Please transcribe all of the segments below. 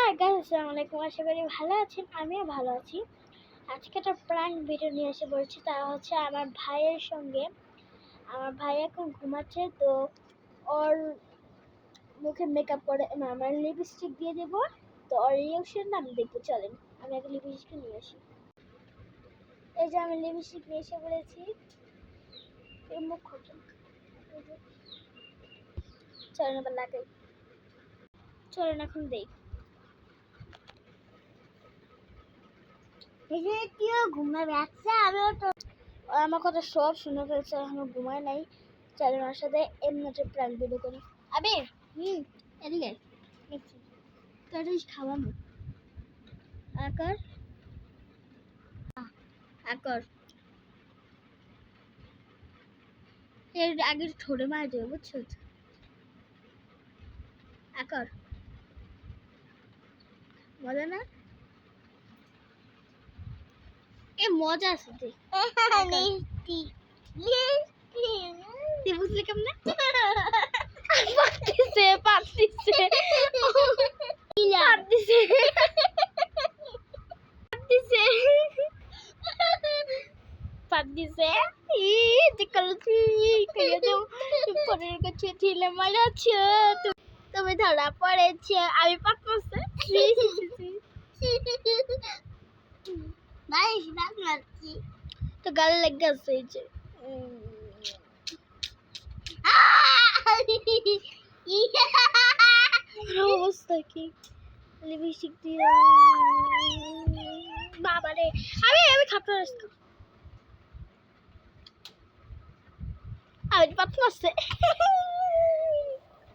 হ্যাঁ গাইস, আসসালামু আলাইকুম। আশা করি ভালো আছেন, আমিও ভালো আছি। আজকে একটা প্র্যাঙ্ক ভিডিও নিয়ে এসে বলছি, তা হচ্ছে আমার ভাইয়ের সঙ্গে। আমার ভাই এখন ঘুমাচ্ছে, তো ওর মুখে মেকআপ করে না, আমার লিপস্টিক দিয়ে দেবো। তো ওর রিয়াকশন আমি দেখতে চলেন, আমি আগে লিপস্টিক নিয়ে আসি। এই যে আমি লিপস্টিক নিয়ে এসে বলেছি, এই মুখ খোঁজেন। চলেন এবার লাগাই, চলেন এখন দেই। কেউ ঘুমাবে আসছে, আমিও তো আমার কথা সব শুনে ফেলছে, এখনো ঘুমায় নাই। চলেন ওর সাথে এমনি প্র্যাঙ্ক ভিডিও করি। আবির, এদিকে দেখছি তোর খাওয়াবো। আকর আকর এর আগে ঠোঁটে মার দেবে, বুঝছো? আকর মজা না, এ মজা আছে তুই বুঝলি কেমনে? পাতিছে পাতিছে পাতিছে পাতিছে পরের কাছে ছিলে মারাচ্ছ তুমি, ধরা পড়েছে। আমি পাতমাছে তো গালে লেগে আছে, এই যে অবস্থা কি লিপস্টিক দিয়ে বাবারে। আমি খাতে আসতাম, আমি পাতলা আসছে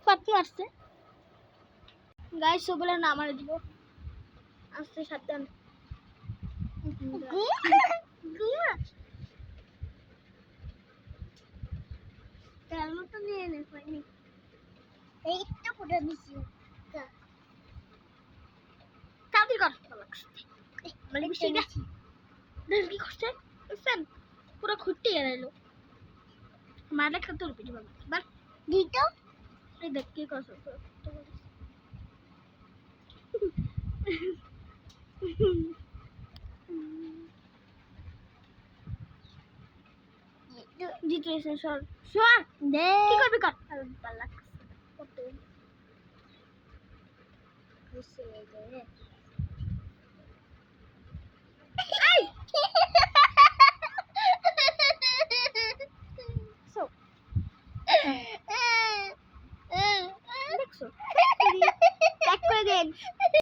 পাতলা আসছে গায়ে সবলে না আমার দিব আসছে সাবধান। তেমন তো নিয়ে নে পাইনি, এইটা ফুটে দিছি তাড়াতাড়ি কর। মানে মিষ্টিটা কি করছে বুঝছেন, পুরো খুঁটতে গেল। মারা খেতে হবে বাবা, বাস দিত। এই দেখ কি করছো, জিতে এসে সর সর দে, কি করবি কর। আর ভালো লাগছে করতে বুঝছে রে। দেখছো, দেখ করে দেন।